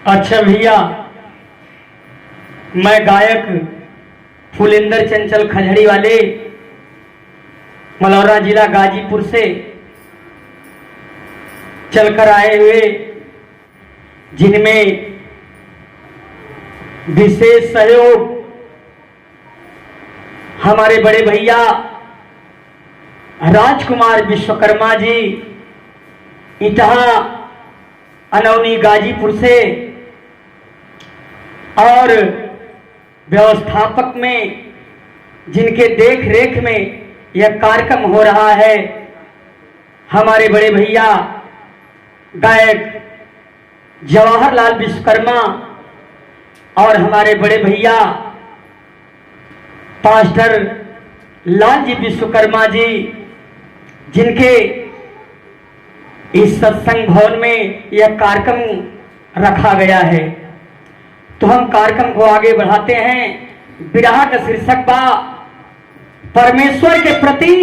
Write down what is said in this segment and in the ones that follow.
अच्छा भैया, मैं गायक फुलेंदर चंचल खजड़ी वाले मलौरा जिला गाजीपुर से चलकर आए हुए, जिनमें विशेष सहयोग हमारे बड़े भैया राजकुमार विश्वकर्मा जी इटहा अनौनी गाजीपुर से, और व्यवस्थापक में जिनके देख रेख में यह कार्यक्रम हो रहा है, हमारे बड़े भैया गायक जवाहरलाल विश्वकर्मा और हमारे बड़े भैया पास्टर लालजी विश्वकर्मा जी, जिनके इस सत्संग भवन में यह कार्यक्रम रखा गया है। तो हम कार्यक्रम को आगे बढ़ाते हैं। विरहा का शीर्षक बा परमेश्वर के प्रति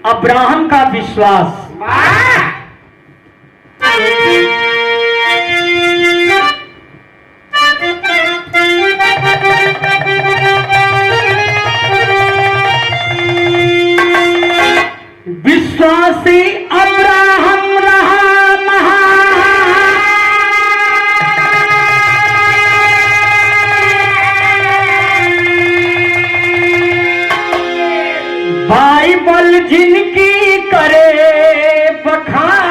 अब्राहम का विश्वास। विश्वासी अब्राहम रहा महान, बाइबल जिनकी करे बखान,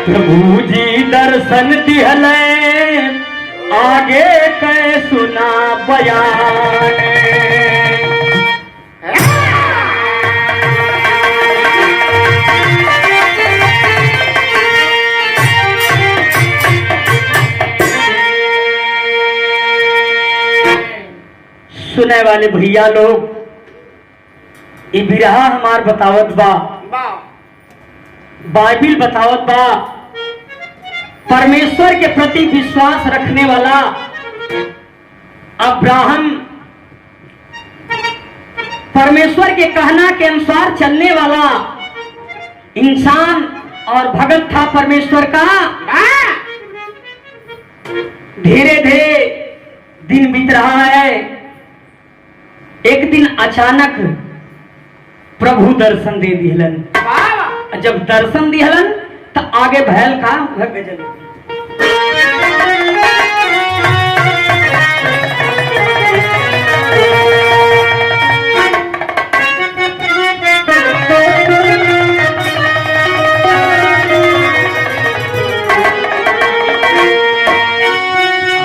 प्रभु जी दर्शन दिहले आगे कै सुना बयान। सुने वाले भैया लोग, ये बिरहा हमार बतावत बा, बाइबिल बतावत बा परमेश्वर के प्रति विश्वास रखने वाला अब्राहम, परमेश्वर के कहना के अनुसार चलने वाला इंसान और भगत था परमेश्वर का। धीरे धीरे दिन बीत रहा है। एक दिन अचानक प्रभु दर्शन दे दिहलन। जब दर्शन दिहलन तो आगे भैल का गजल।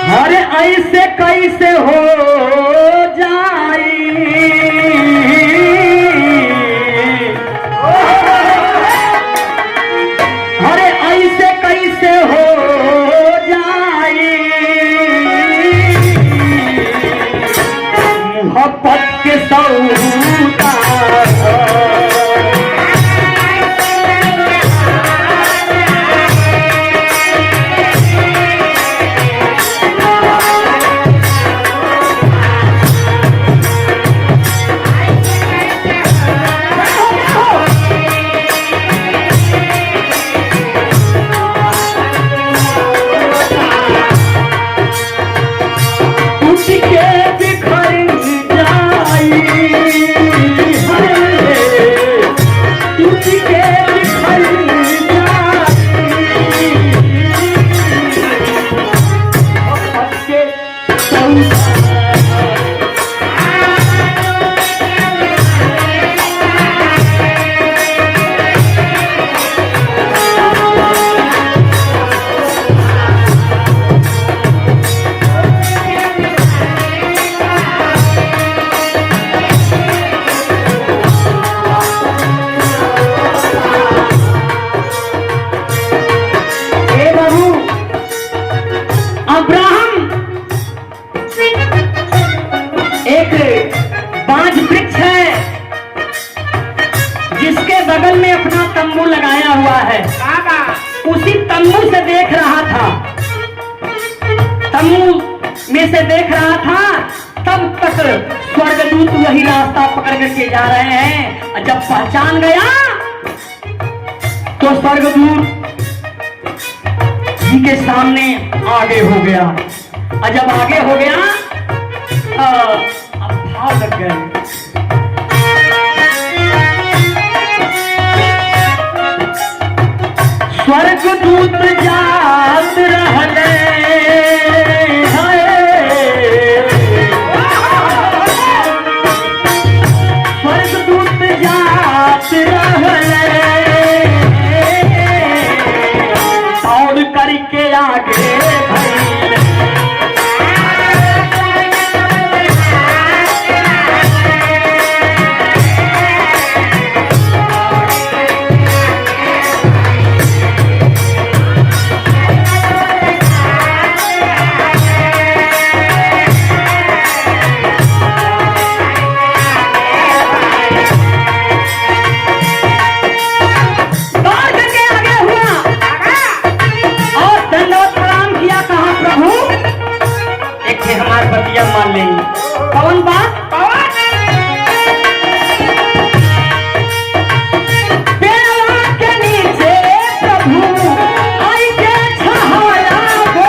अरे ऐसे कैसे हो जाए, अरे ऐसे कैसे हो जाए, मोहब्बत के सौदा बगल में अपना तंबू लगाया हुआ है। उसी तंबू से देख रहा था, तंबू में से देख रहा था तब तक स्वर्गदूत वही रास्ता पकड़ करके जा रहे हैं और जब पहचान गया तो स्वर्गदूत जी के सामने आगे हो गया और जब आगे हो गया अब भाव लग गए। स्वर्गदूत जात रहले स्वर्गदूत जात रहले और करके आगे मान लेंगे। कौन बात? पेड़वा के नीचे प्रभु आई के छाया हो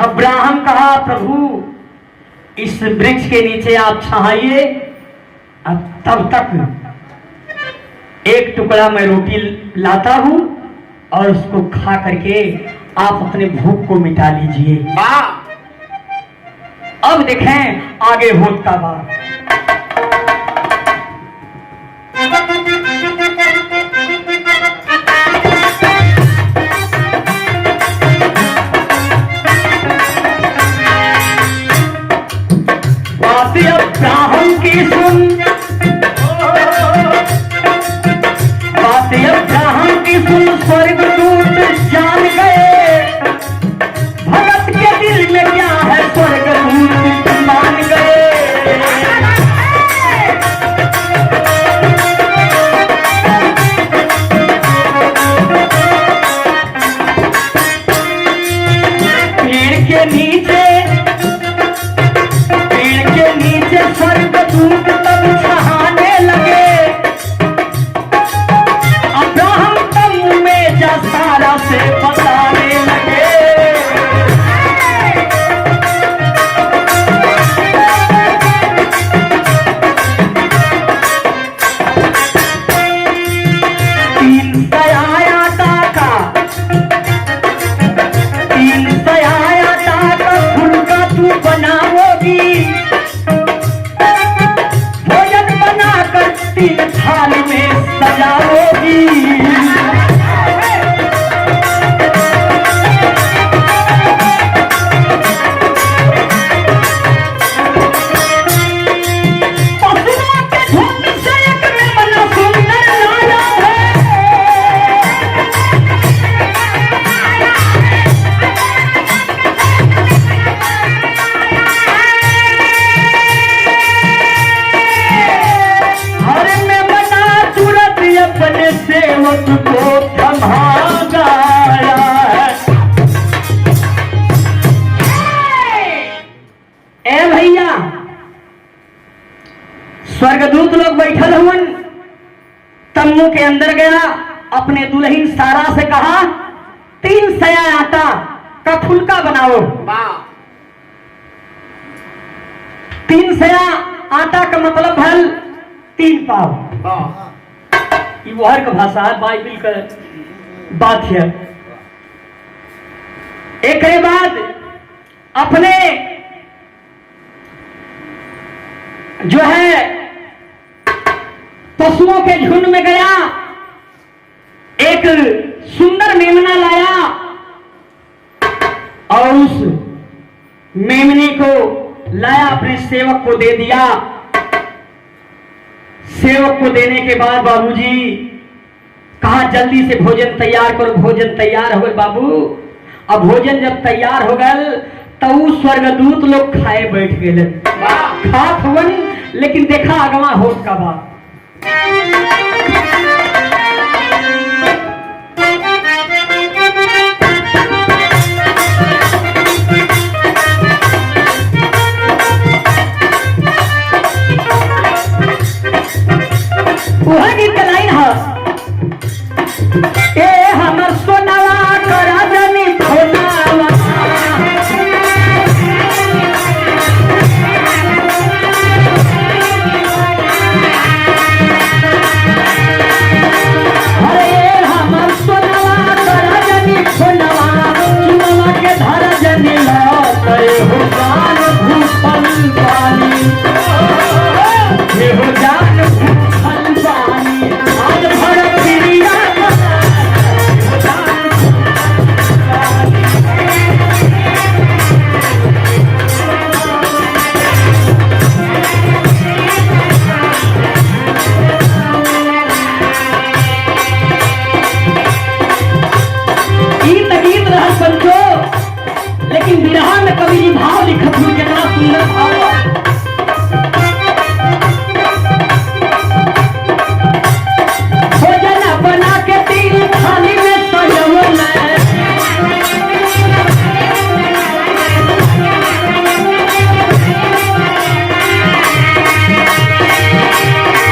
अब्राहम कहा प्रभु इस वृक्ष के नीचे आप छाइए, अब तब तक एक टुकड़ा मैं रोटी लाता हूं और उसको खा करके आप अपने भूख को मिटा लीजिए। अब देखें आगे होता बात। अब्राहम की सुन बात, अब्राहम की सुन स्वर्गदूत जान गए भगत के दिल में क्या है, स्वर्गदूत मान गए। पेड़ के नीचे स्वर्गदूत तब छहाने लगे, अब्राहम तब में जा सारा से बताने लगे। तीन सयाया टाका फुलका तू बनाओगी, तीन थाल में सजाओगी। पशुओं के झुंड से एक में बना सुंदर लाया है, अपने सेवक को थमा गया है। ए भैया स्वर्गदूत लोग बैठल हुन, तम्बू के अंदर गया, अपने दुल्हन सारा से कहा 3 सया आटा का फुलका बनाओ। 3 सया आटा का मतलब है 3 पाव। ये वहर का भाषा है, बाइबिल का बात है। एक बाद अपने जो है पशुओं के झुंड में गया, एक सुंदर मेमना लाया और उस मेमने को लाया, अपने सेवक को दे दिया। सेवक को देने के बाद बाबूजी कहा जल्दी से भोजन तैयार करो। भोजन तैयार हो गए बाबू। अब भोजन जब तैयार हो गए तो स्वर्गदूत लोग खाए बैठ गए। खात हुवन, लेकिन देखा अगवा होश का बात। वह गीत का लाइन है, ए हमर सोनावा करा जनी खोनावा, अरे हमर सोनावा करा जनी खोनावा, चुनावा के धारा जनी लौटे हो जान भूखल पानी, हे हो जान भूखल पानी, आज भर प्रिया गीत रहा पंचो, लेकिन विरहा में कवि जी भाव लिखत हुए कितना सुंदर भाव। भोजन बना के 3 थाली में सजवले,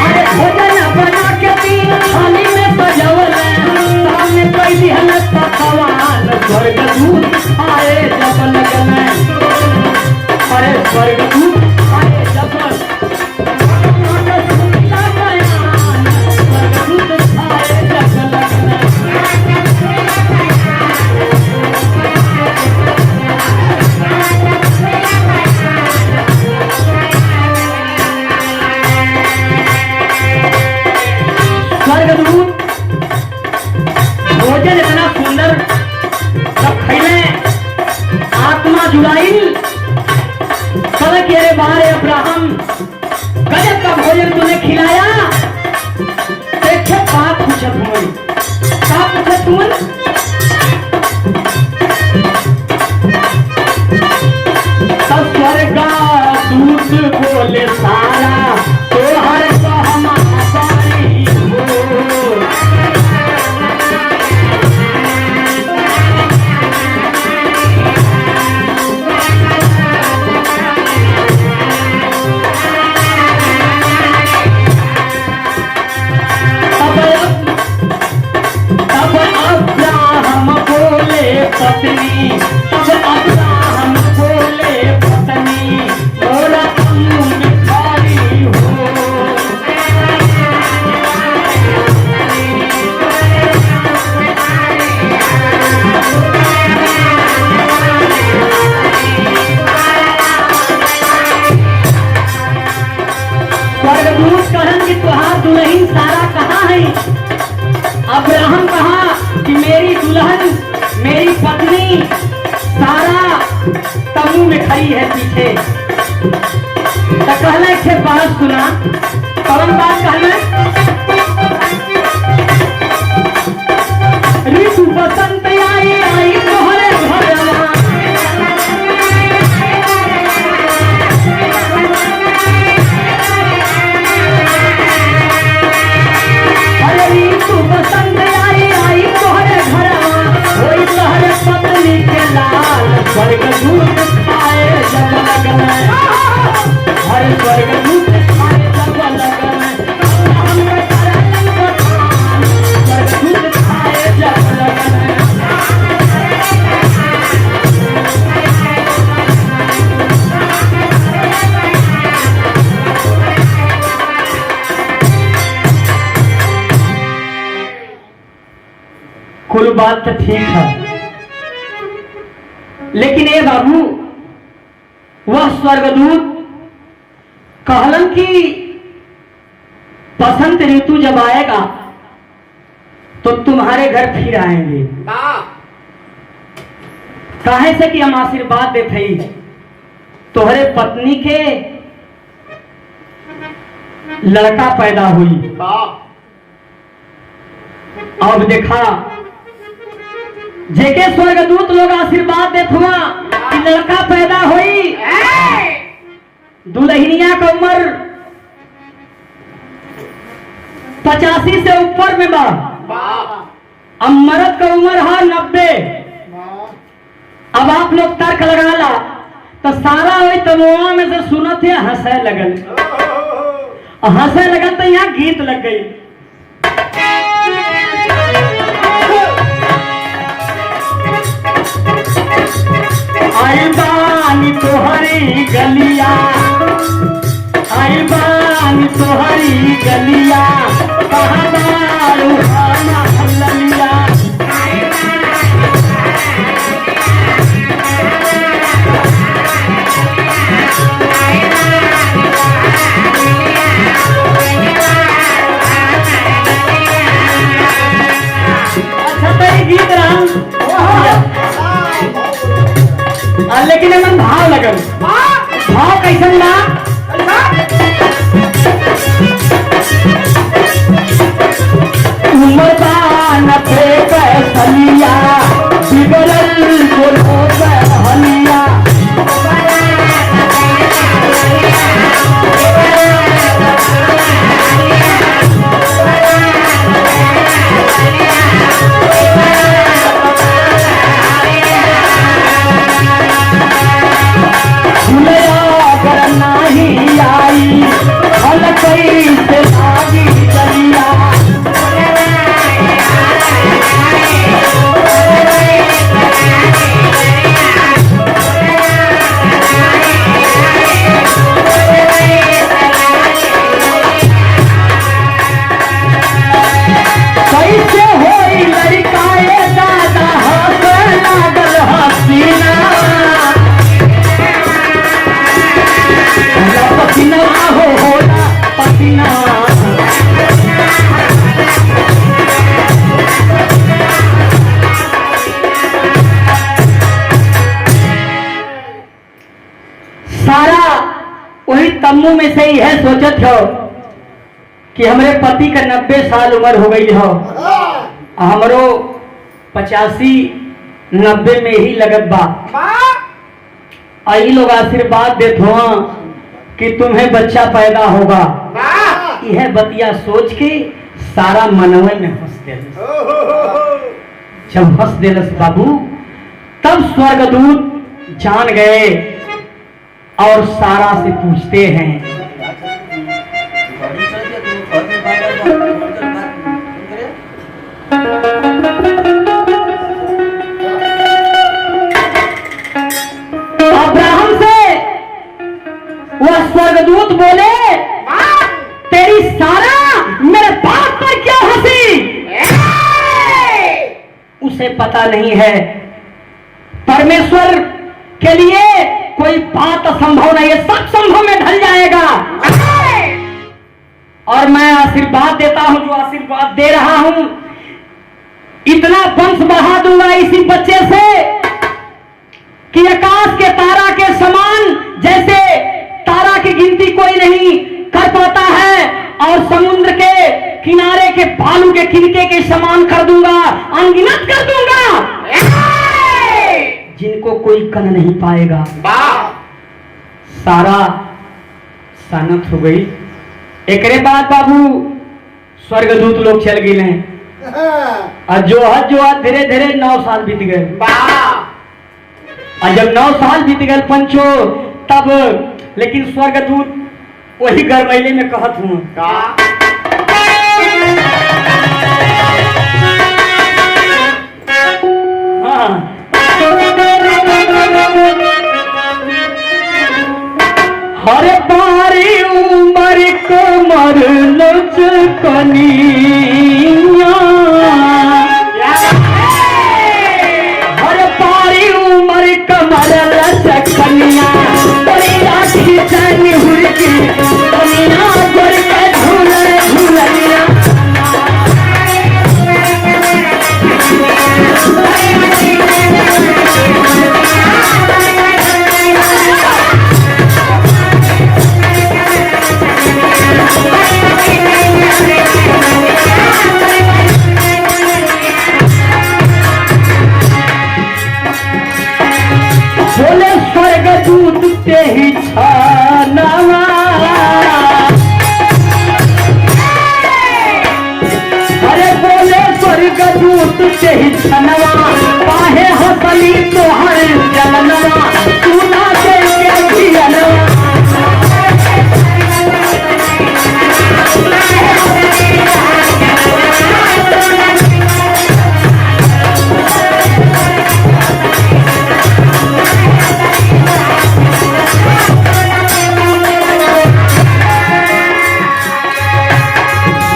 अरे भोजन बना के 3 थाली में सजवले, सामने कोई दिहल पकवान, स्वर्गदूत आए जब लगन, अरे स्वर्गदूत आए जब स्वर्गदूत भोजन इतना सुंदर जब खैले, आत्मा जुड़ाई, कल के अरे बारे अब्राहम गजब का भोजन तूने खिलाया। देखे बात पूछत हुई, क्या पूछत हुई? तब स्वर्गदूत बोले सारा तोहर कहमा बारी हो, तब अब्राहम बोले पत्नी, तब अब्राहम बोले पत्नी, मोरा तम्बू में खड़ी हो, स्वर्गदूत कहन कि तुहार दुल्हन सारा कहाँ है? अब्राहम कहा कि मेरी दुल्हन, मेरी पत्नी सारा तम्बू में खड़ी है पीछे। तो कहना एक बात सुना, कौन बात कहना? ऋतु बसंत आई आई तोहरे घरवा, अरे ऋतु बसंत आई आई तोहरे घरवा, वही तोहरे पत्नी के लाल, स्वर्गदूत खाए जब लगन, हर स्वर्गदूत खाए जब लगन। कुल बात तो ठीक है, लेकिन ए बाबू, वह स्वर्गदूत कहलन कि बसंत ऋतु जब आएगा तो तुम्हारे घर फिर आएंगे। काहे से कि हम आशीर्वाद देते ही तोहरे पत्नी के लड़का पैदा हुई। अब देखा जेके स्वर्गदूत लोग आशीर्वाद देत हुआ कि लड़का पैदा हुई। दुल्हनिया का उम्र 85 से ऊपर में बा, अब मर्द का उम्र है 90। अब आप लोग तर्क लगा ला तो सारा वही तमोआ में से सुनत है हंसे लगल, हंसे लगल तो यहाँ गीत लग गई। आई बानी तोहरी गलिया, आई बानी तोहरी गलिया, कहाँ बारू खाना ललिया। अच्छा तो ये गीत रहा, लेकिन मन भाव लगल। भाव कैसन बा? उम्र बान पे कैसलिया, बिगड़ल बोलो हलिया। सारा वही तम्मू में से ही है सोचत हो कि हमारे पति का 90 साल उम्र हो गई हो, हमरो 85-90 में ही लगत बा। आई लोग आशीर्वाद देत हो कि तुम्हें बच्चा पैदा होगा। यह बतिया सोच के सारा मनवे में हंस देलस। जब हंस देलस बाबू, तब स्वर्गदूत जान गए और सारा से पूछते हैं, अब्राहम से वह स्वर्गदूत बोले, तेरी सारा मेरे बाप पर क्यों हंसी? उसे पता नहीं है परमेश्वर के लिए कोई बात असंभव नहीं है, सब संभव में ढल जाएगा। और मैं आशीर्वाद देता हूं, जो आशीर्वाद दे रहा हूं, इतना वंश बढ़ा दूंगा इसी बच्चे से कि आकाश के तारा के समान, जैसे तारा की गिनती कोई नहीं कर पाता है, और समुद्र के किनारे के बालू के किनके के समान कर दूंगा, अनगिनत कर दूंगा, जिनको कोई कन नहीं पाएगा। सारा सानत हो गई। एकरे बाद बाबू स्वर्गदूत लोग चल गए हैं, और जो हद धीरे धीरे 9 साल बीत गए। और जब 9 साल बीत गए पंचो, तब लेकिन स्वर्गदूत वही गरमैले में कहत हूं, हर बारी उम्र को मर लचकनिया,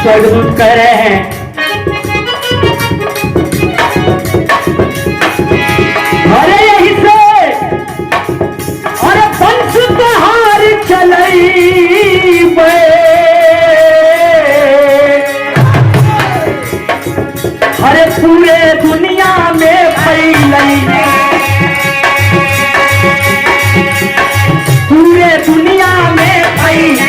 स्वर्गदूत कह रहे हैं, अरे यही से अरे पंच तहार चलई अरे पूरे दुनिया में फैलई, पूरे दुनिया में फैलई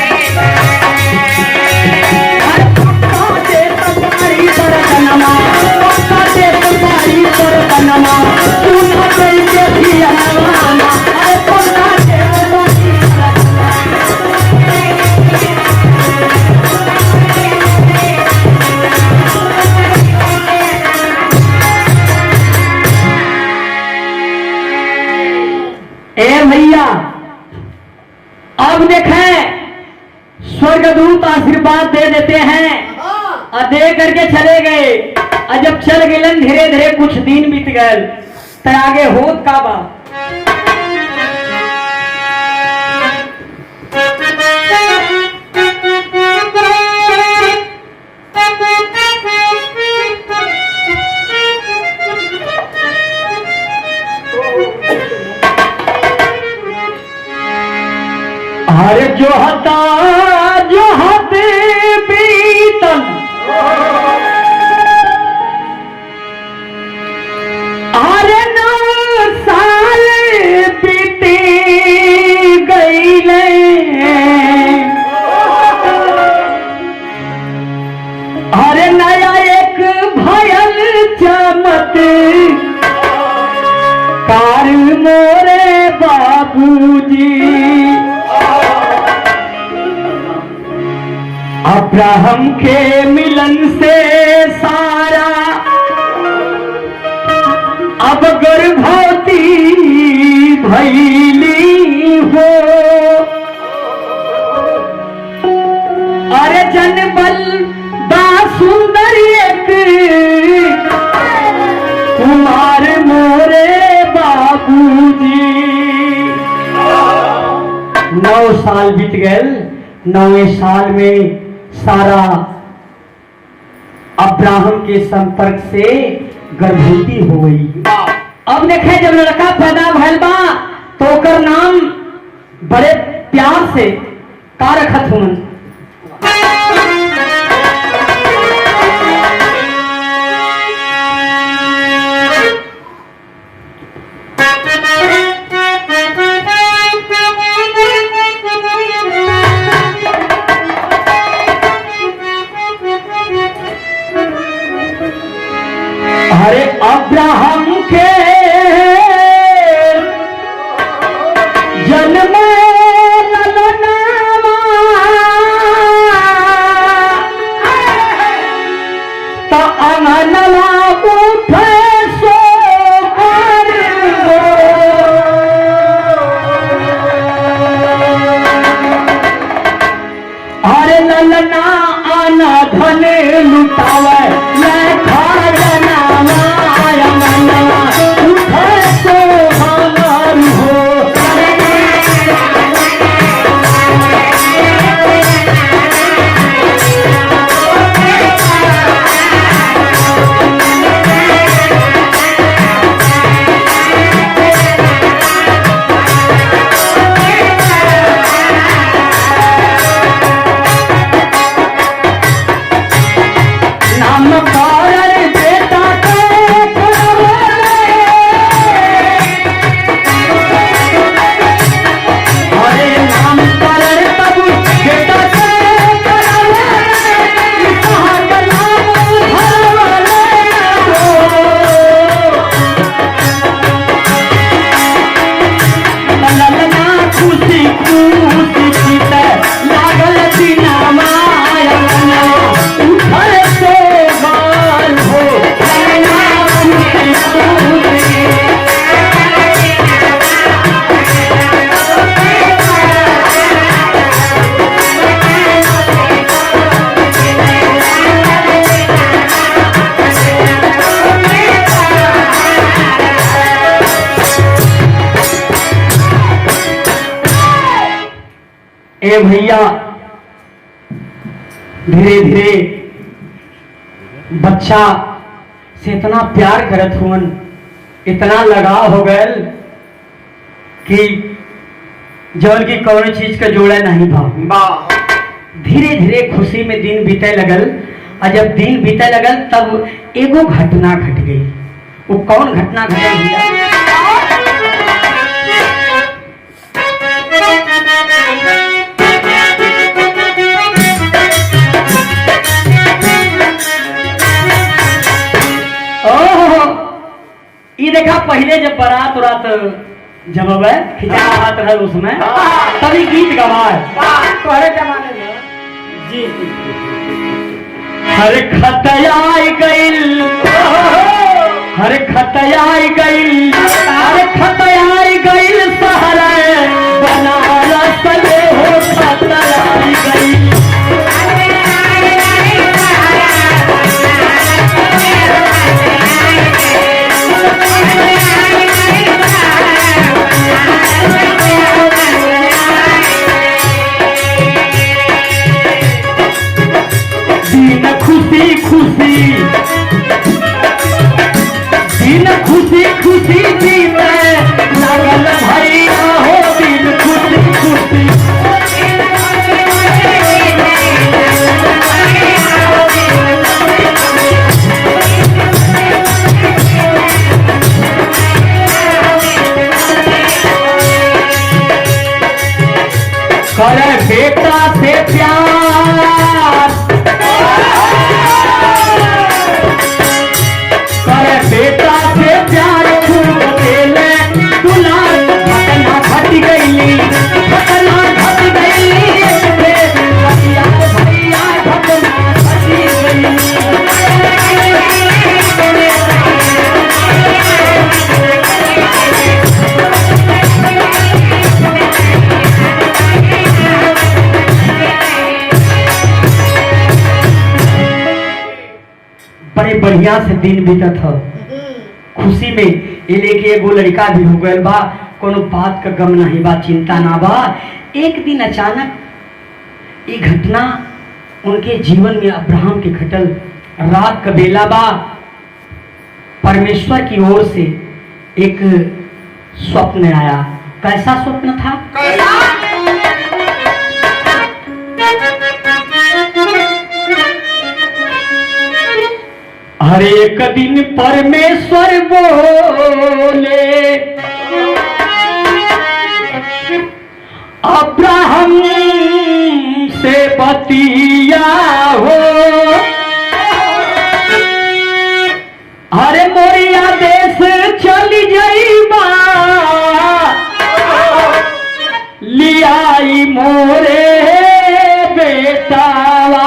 ए भैया, अब देखें स्वर्गदूत आशीर्वाद दे देते हैं और दे करके चले गए। और जब चल गए धीरे धीरे कुछ दिन बीत गए तो आगे होत का बा। अरे जो हता जो हत बीतन अरे 9 साल बीती गईले, अरे नया एक भयल चमत्कार मोरे बाबूजी। अब्राहम के मिलन से सारा अब गर्भवती भैली हो, अरे जनबल बा सुंदर एक कुमार मोरे बाबूजी। 9 साल बीत गए, 9वें साल में सारा अब्राहम के संपर्क से गर्भवती हो गई। अब देखे जब लड़का पैदा भइल बा तो ओकर नाम बड़े प्यार से का रखत हुन। अरे अब्राहम के जन्म तो अंगनवा उठे सो अरे ललना आना धन लुटावे ए भैया, धीरे धीरे बच्चा से इतना प्यार करत हुअन, इतना लगाव हो गए कि जौन की कौन चीज का जोड़ा नहीं भा। धीरे धीरे खुशी में दिन बीते लगल, और जब दिन बीते लगल तब एगो घटना घट गई। वो कौन घटना घटल भैया? ये देखा पहले जब बारात उरात जब अब खिंचा हाथ रहा उसमें तभी गीत गवाए पहले जमाने में जी। हर खतयाई गइल, हर खतयाई गइल, हर खतयाई गइल सहरा बनारस ले हो खतयाई गइल। खुशी खुशी दिन खुशी खुशी जीते लगल भैया हो, दिन खुशी खुशी। करे बेटा से प्यार, करे बेटा से प्यार खूब देले दुलार। घटना घट गईली, घटना घट गईली, भैया घटना घट गईली। बड़े बढ़िया से दिन बीतत ह, खुशी में ये लेके एगो लड़का भी हो गए बा, कोनो बात का गम नहीं बा, चिंता ना बा। एक दिन अचानक ये घटना उनके जीवन में अब्राहम के घटल। रात का बेला बा, परमेश्वर की ओर से एक स्वप्न आया। कैसा स्वप्न था? हर एक दिन परमेश्वर बोले अब्राहम से बतिया हो, अरे मोरिया देश चली जाइबा, लियाई मोरे बेटावा।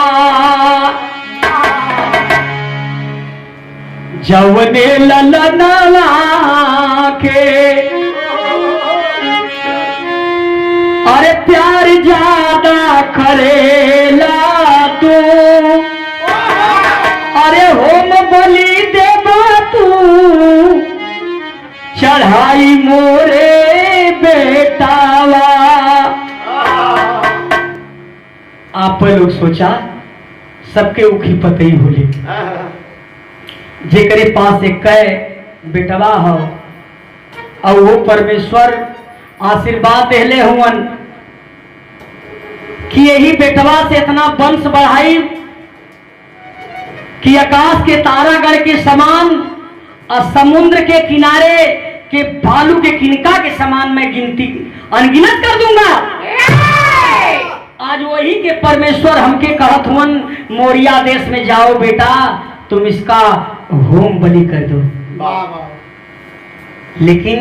जवने ललनवा के अरे प्यार ज्यादा करेला तू, अरे होम बलि देवा तू, चढ़ाई मोरे बेटावा। आप लोग सोचा सबके उखी पतई होली, जेकरे पास एक बेटवा हो और वो परमेश्वर आशीर्वाद देले हुवन कि यही बेटवा से इतना वंश बढ़ाई कि आकाश के तारागढ़ के समान और समुद्र के किनारे के बालू के किनका के समान मैं गिनती अनगिनत कर दूंगा। आज वही के परमेश्वर हमके कहत हुवन मोरिया देश में जाओ बेटा, तुम इसका होम बलि कर दो। लेकिन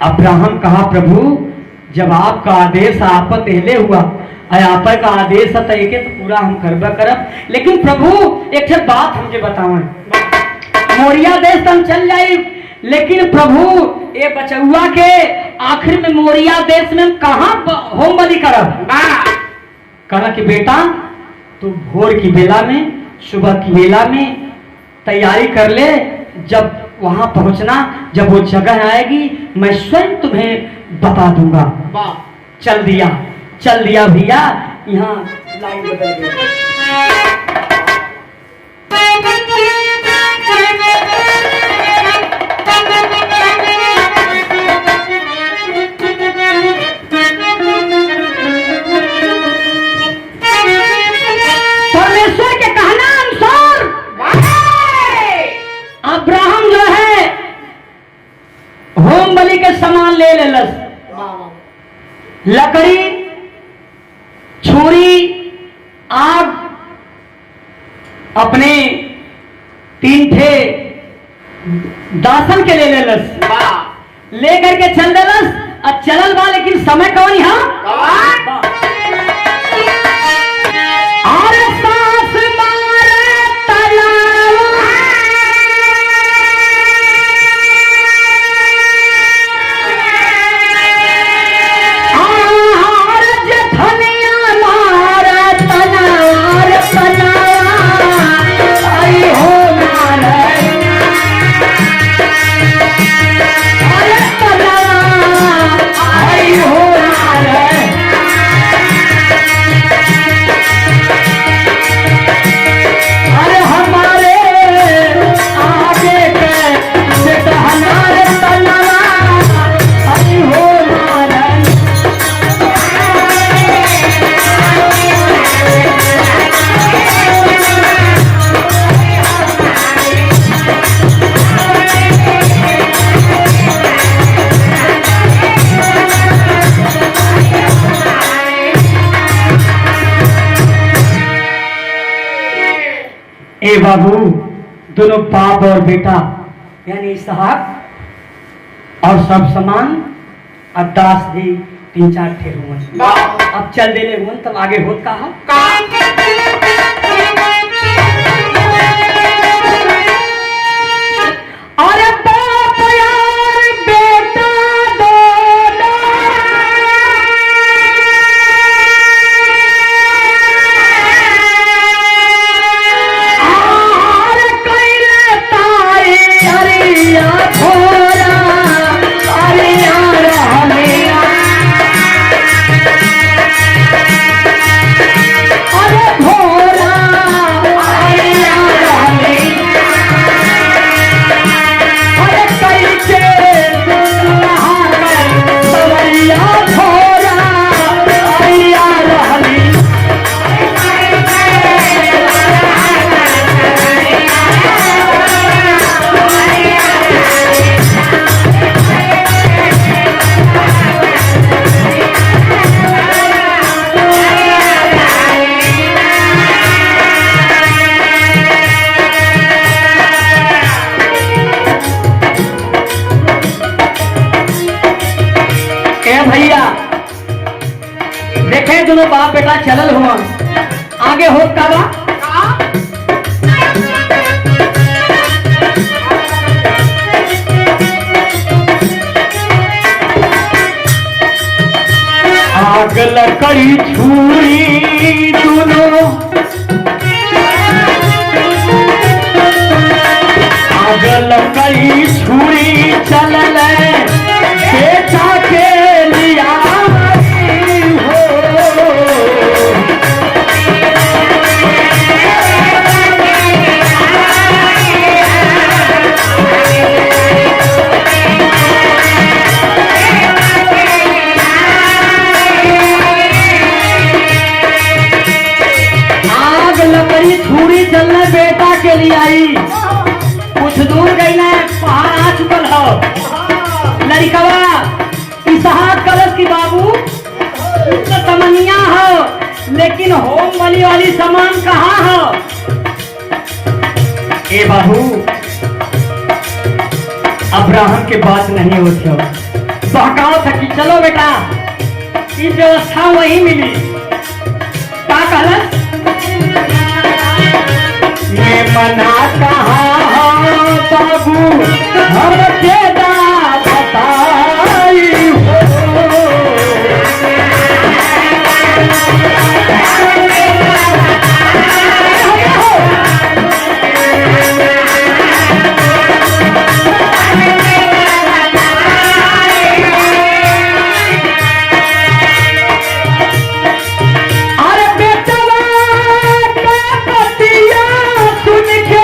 अब्राहम कहा प्रभु जब आपका आदेश आप पहले हुआ आप का आदेश है तो पूरा हम करबा करब, लेकिन प्रभु एक बात हमके बताओ, मोरिया देश हम चल जाए, लेकिन प्रभु ये बचुआ के आखिर में मोरिया देश में कहाँ होम बलि करब? कहा कि बेटा तू भोर की बेला में सुबह की बेला में तैयारी कर ले, जब वहां पहुंचना जब वो जगह आएगी मैं स्वयं तुम्हें बता दूंगा। चल दिया भैया, यहाँ लाइन बदल गई। लकड़ी, छुरी, आग अपने 3 ठे दासन के ले लेलस, ले करके चल देलस। और चलल बा लेकिन समय कौन यहाँ और सांस मारे तलावा और जठनिया मारे तलावा तलावा आई हो मारे अरे तलावा आई हो मारे अरे हमारे आगे के बेटा हमारे तलवा आई हो मारे ए बाबू, दोनों बाप और बेटा यानी इसहाक और सब समान अब दास भी 3-4 ठे हुआ। अब चल देले हुआ तब आगे होत कहा अरे बाप यार बेटा दोनों और कैले ताई अरिया थोड़ा अरिया रहलिया अरे थोड़ा अरिया रहलिया अरे कैसे नहाकर सवैया थोड़ा अरिया रहली ए भैया देखे दोनों बाप बेटा चलल हुआ आगे हो का बा आग लकड़ी छुरी दोनों आग लकड़ी छुरी चलल बेटा के लिया हो आग लकड़ी छुरी चलने बेटा के लिए आई। कुछ दूर गई ना पहाड़ आ चुकल हो लड़कवा इसहाक कलश की बाबू तो तमनिया हो लेकिन होम वाली सामान कहाँ हो। ए बाबू अब्राहम के बात नहीं होती हो बहकाओ था कि चलो बेटा ये व्यवस्था वही मिली क्या कहला ये मना कहाँ हो बाबू हम तेरा बताई हो अरे बेटवा का पतिया सुन के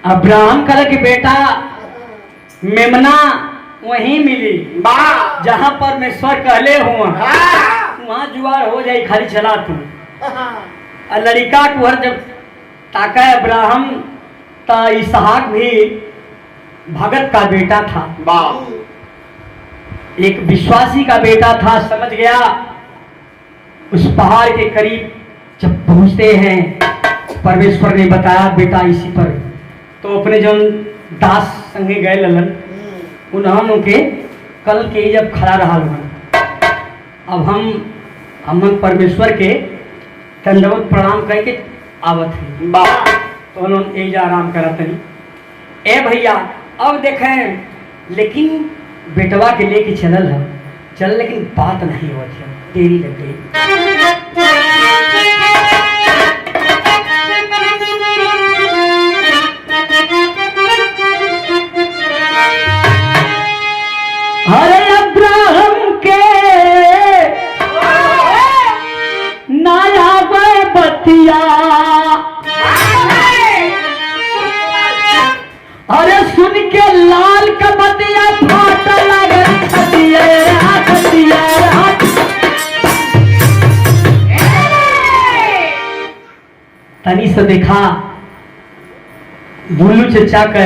अब्राहम कल के बेटा मेमना वहीं मिली जहां परमेश्वर कहले हुआ वहां जुआर हो जाई, खाली चला तू। और लड़का कुहर जब ताका अब्राहम ता इसहाक भी भगत का बेटा था, एक विश्वासी का बेटा था। समझ गया उस पहाड़ के करीब जब पहुंचते हैं परमेश्वर ने बताया बेटा इसी पर, तो अपने जो दास संगे गए ललन उन्होंने के कल के जब खड़ा रहा अब हम परमेश्वर के दंडवत प्रणाम करके आवत है तो उन्होंने एक आराम करा तनी ए भैया। अब देखें लेकिन बेटवा के लेके चलल है चल, लेकिन बात नहीं हुआ थी, देरी लग गई। अरे अब्राहम के नाया बतिया, अरे सुन के लाल का बतिया फाटा लगन खतिया खतिया। तनी से देखा बुल्लू चचा का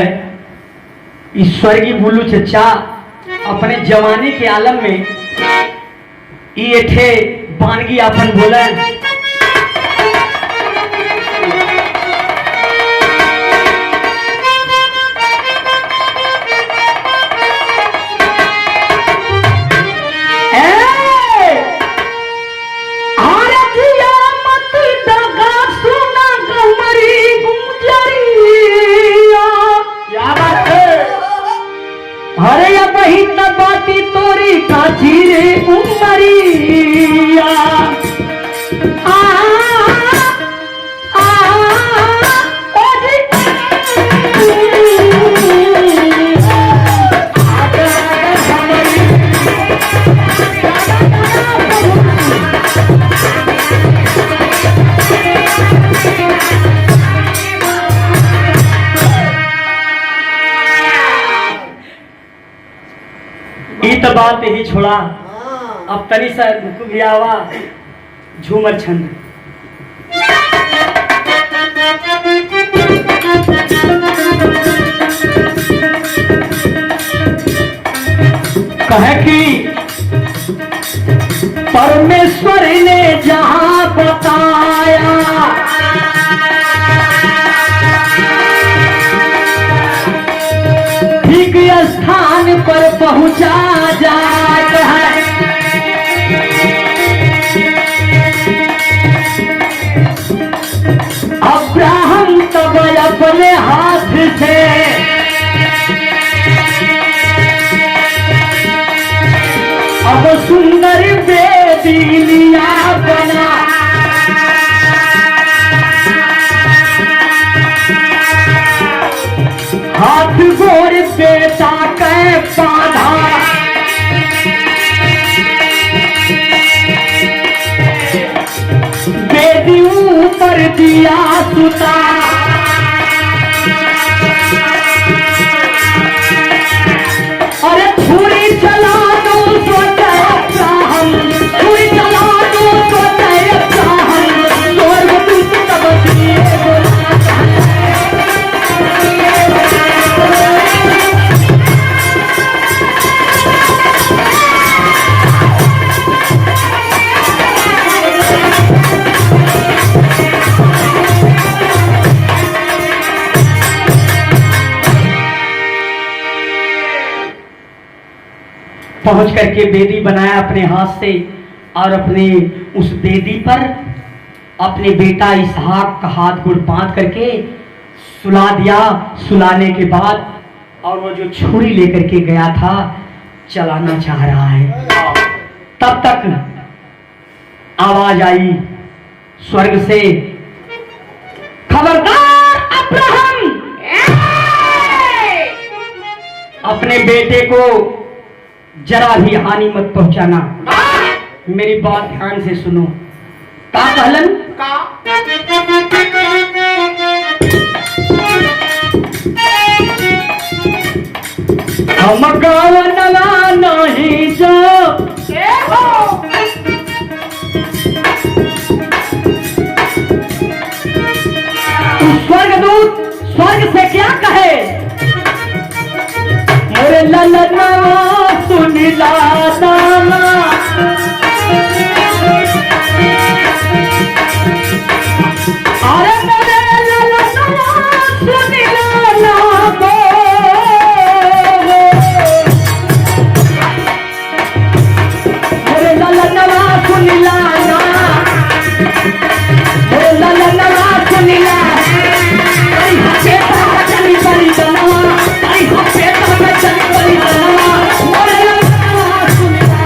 ईश्वरी बुल्लू चचा अपने जवानी के आलम में ये थे बानगी अपन बोला तोरी काची रे उमरिया तो बात ही छोड़ा। अब तनी सा भी आवा झूमर छंद कहे कि परमेश्वर ने जहां बताया ठीक स्थान पर पहुंचा जाता है। अब्राहम तब अपने हाथ से अब सुंदर बेदी लिया बना, हाथ गोर बेटा के बांधा, बेदी ऊपर दिया सुता, अरे छुरी चला दो सोचा हम, छुरी चला दो सोचा हम, स्वर्ग तुम तब दिए पहुंच करके बेदी बनाया अपने हाथ से और अपने उस बेदी पर अपने बेटा इसहाक का हाथ गुड़ बांध करके सुला दिया। सुलाने के बाद और वो जो छुरी लेकर के गया था चलाना चाह रहा है, तब तक आवाज आई स्वर्ग से, खबरदार अब्राहम, अपने बेटे को जरा भी हानि मत पहुंचाना। मेरी बात ध्यान से सुनो। का कहलन का हम गावनवा नहीं जो स्वर्गदूत स्वर्ग से क्या कहे, मोरे ललनवा सुनिला नामा, अरे मोरे ललनवा सुनिला नामा, मोरे ललनवा सुनिला ना, मोरे ललनवा सुनिला, आई हसे तो चली बड़ी बनवा, आई हसे तो चली बड़ी बनवा, मोरे ललनवा सुनिला।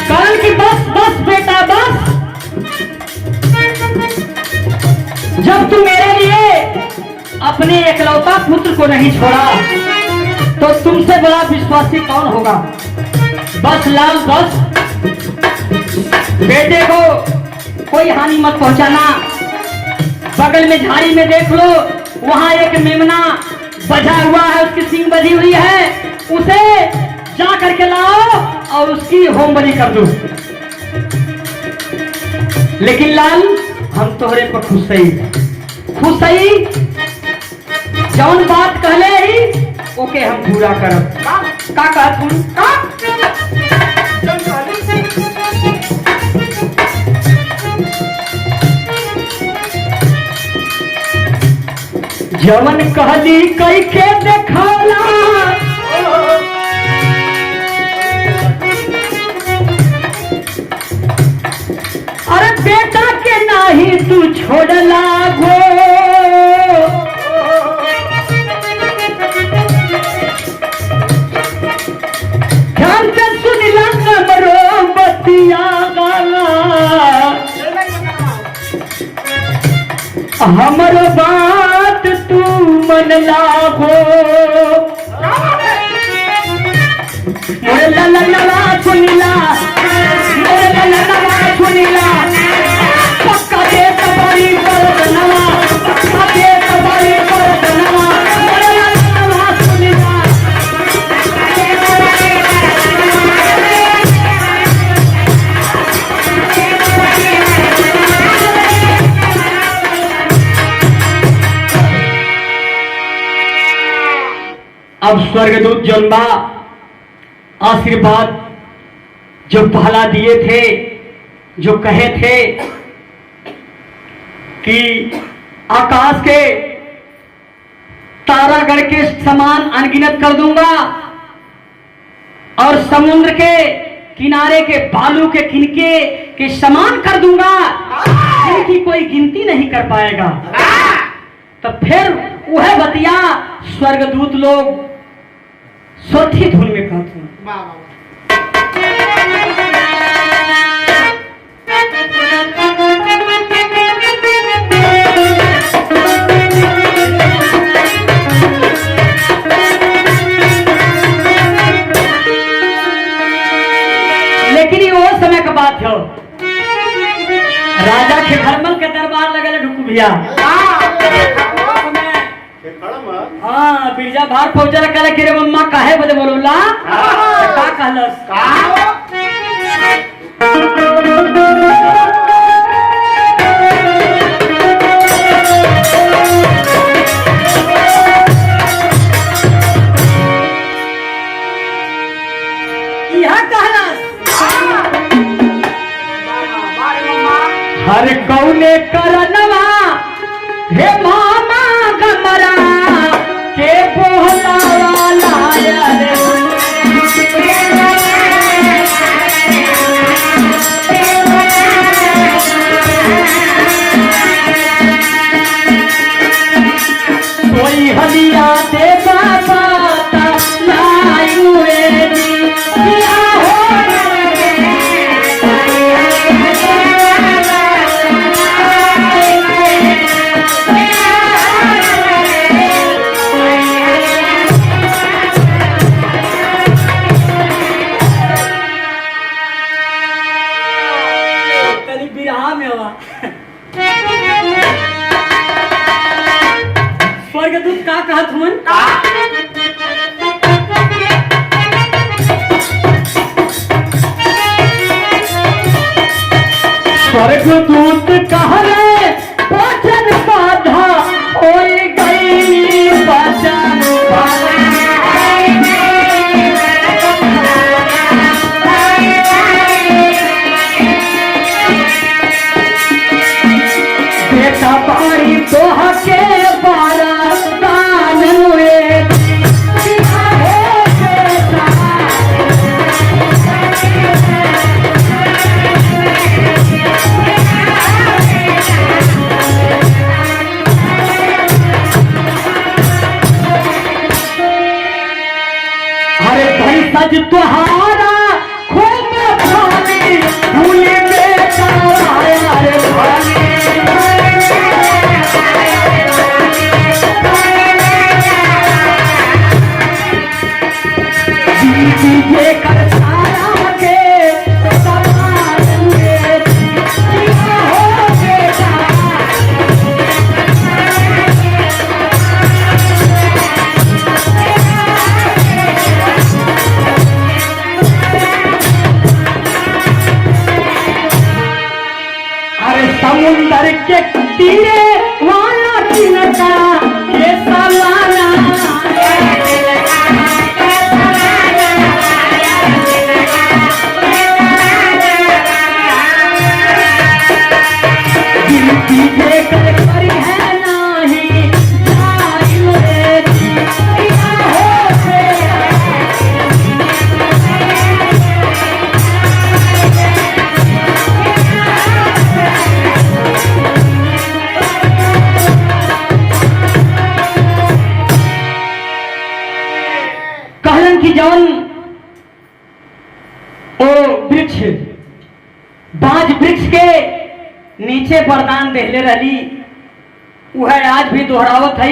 कल की बस बस बेटा बस, जब तू मेरे लिए अपने एकलौता पुत्र को नहीं छोड़ा तो तुमसे बड़ा विश्वासी कौन होगा। बस लाल बस, बेटे को कोई हानि मत पहुंचाना। बगल में झाड़ी में देख लो, वहां एक मेमना बजा हुआ है, उसकी सींग बजी हुई है, उसे जा करके लाओ और उसकी होम बलि कर दो। लेकिन लाल हम तोहरे पर खुश सही जौन बात कहले ही ओके हम पूरा करब। का कहत हूँ जवन कहली कई के देखौला, अरे बेटा के नाही तू छोड़ला गो, ध्यान से सुनिला हमरो बतिया गाला, हमरो बात तू मन लागो, मोरे ललनवा सुनिला, मोरे ललनवा सुनिला, पक्का दे तबारी बरदनवा, पक्का दे तबारी बरदनवा, मोरे ललनवा सुनिला। अब स्वर्गदूत जन्मा आशीर्वाद जो पहला दिए थे, जो कहे थे कि आकाश के तारागण के समान अनगिनत कर दूंगा और समुद्र के किनारे के बालू के किनके के समान कर दूंगा, इनकी कोई गिनती नहीं कर पाएगा। तो फिर वह बतिया स्वर्गदूत लोग सोथी धुन में कहते हैं। लेकिन ये वो समय का बात है, राजा खेखरमल के दरबार लगल ढुकू भैया। हाँ बिरजा भार पहुंचा कल के रे मम्मा काहे बदे बोलोला, का कहलस यह कहलस, हर कौने करनवा हे मामा गमरा के बोला वाला रे, कोई हलिया दे बाबा लाई हुए दिया हो रे, स्वर्गदूत कहले वचन बाधा होई गई वचन बेटा बारी तोह के बारह दान हुए सज तुहारा खूब भाली भूल बेटा रे भाली दीजिए कर सारा के समान में हो बेटा समुंदर के तीरे वाला किनका के सालाना दीजिए कर करी है नहीं जाई रे हो कहलन की जवन ओ वृक्ष बाज वृक्ष के नीचे वरदान देले रही वह आज भी दोहरावत है।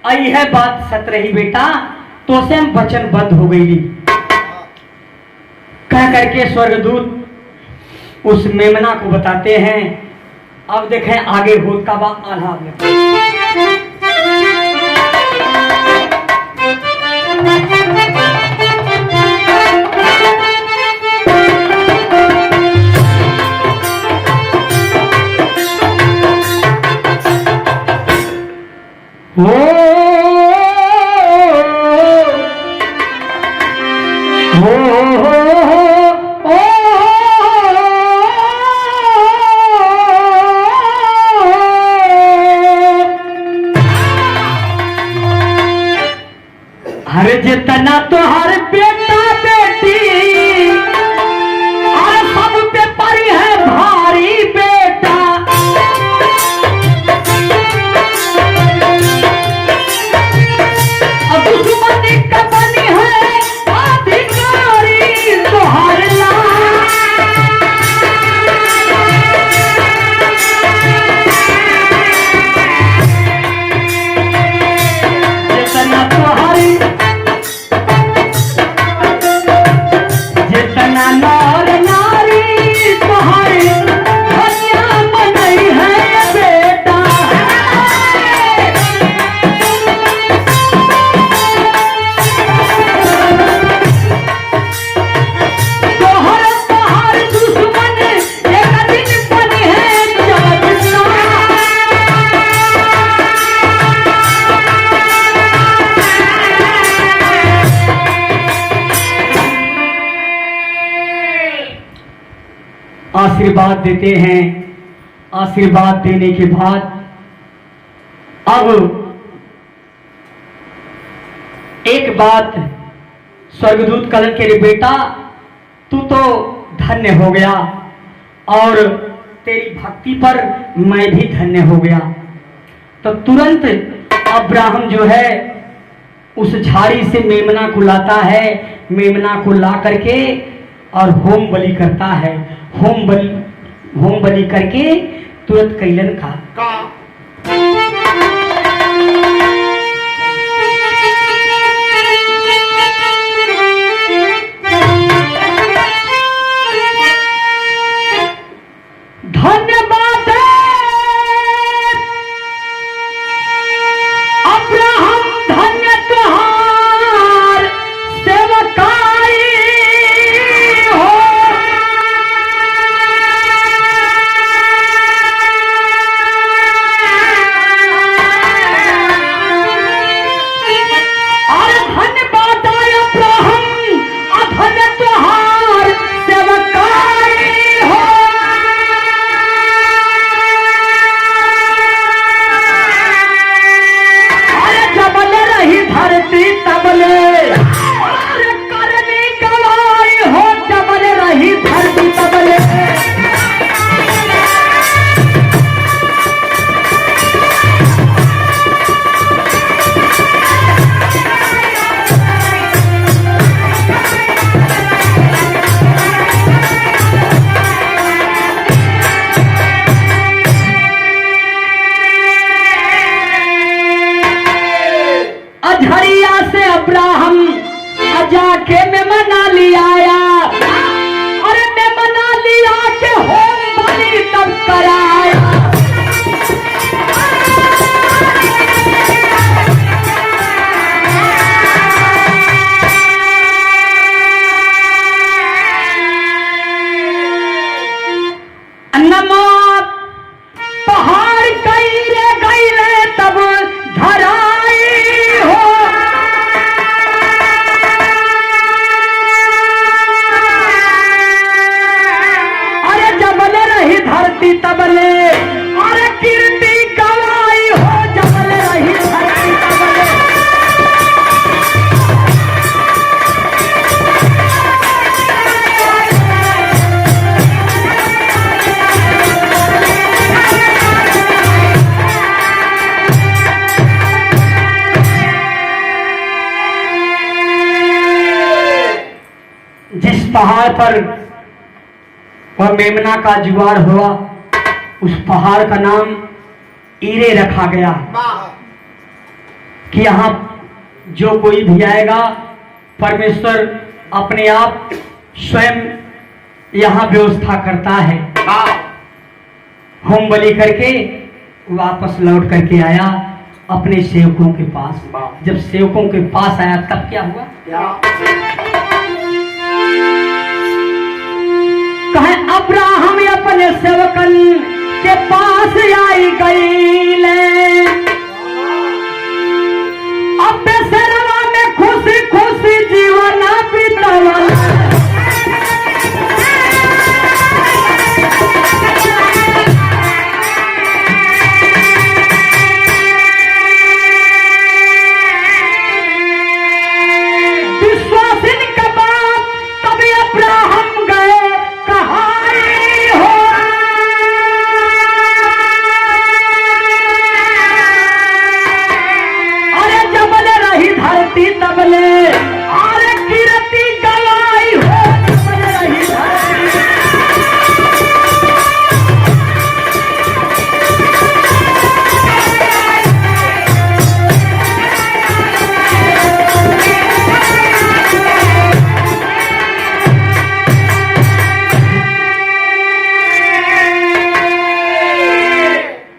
आई है बात सत रही बेटा तो से हम वचनबद्ध हो गई कह करके स्वर्गदूत उस मेमना को बताते हैं। अब देखें आगे होत का बा आल्हा हो हर जितना तो हर बेटा बेटी और सब पे परी है भारी बेटा अब दुश्मनी का बनी है अधिकारी तो हर जितना तो हरी नर नारी तुम्हारी धनिया बनई है बेटा तोहर तोहर दुश्मन एक दिन बनी है आशीर्वाद देते हैं। आशीर्वाद देने के बाद अब एक बात स्वर्गदूत कलन के रे बेटा तू तो धन्य हो गया और तेरी भक्ति पर मैं भी धन्य हो गया। तो तुरंत अब्राहम जो है उस झाड़ी से मेमना को लाता है। मेमना को ला करके और होम बलि करता है। होम बलि करके तुरंत कैलन का धन्यवाद अब्राहम धन्य तुहार सेवकाई हो पास अब्राहम जाके मैं मना लिया आया। अरे मैं मना लिया के होम बलि तब कराया। नमक पहाड़ कईले गईले तब धराई हो। अरे जबले रही धरती तबले अरे कीर्ति गवाई हो। जबले रही धरती तबले जिस पहाड़ पर वह मेमना का जुआर हुआ उस पहाड़ का नाम ईरे रखा गया कि यहाँ जो कोई भी आएगा परमेश्वर अपने आप स्वयं यहाँ व्यवस्था करता है। होम बलि करके वापस लौट करके आया अपने सेवकों के पास। जब सेवकों के पास आया तब क्या हुआ? कहे अब्राहम अपने सेवकन के पास आई गई ले। अब बेसरवा में खुशी खुशी जीवन बितावा। विश्वासिन के बाप तभी अब्राहम गए कहाई हो। अरे जबले रही धरती तबले अरे कीर्ति गवाई हो। जबले रही धरती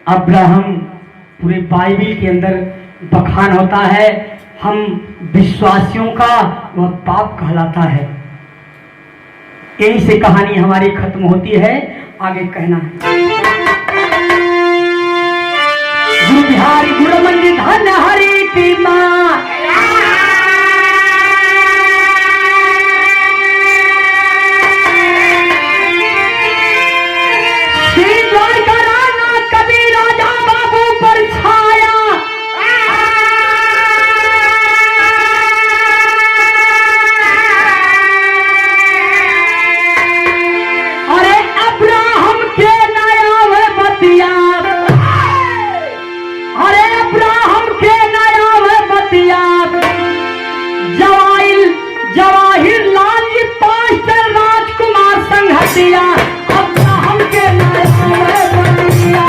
अब्राहम पूरे बाइबल के अंदर बखान होता है। हम विश्वासियों का वह पाप कहलाता है। यहीं से कहानी हमारी खत्म होती है। आगे कहना है गुरु बिहारी गुरु मंदिर धन हरि की माँ। श्री द्वारका राणा कभी राजा बाबू पर छाया। अरे अब्राहम के नया वे बतिया। अरे अब्राहम के नया वे बतिया। जवाहिर लाल जी पास्टर राजकुमार संघटिया। अब्राहम के नया वे बतिया।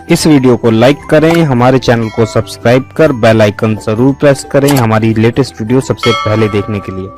इस वीडियो को लाइक करें, हमारे चैनल को सब्सक्राइब कर बेल आइकन जरूर प्रेस करें हमारी लेटेस्ट वीडियो सबसे पहले देखने के लिए।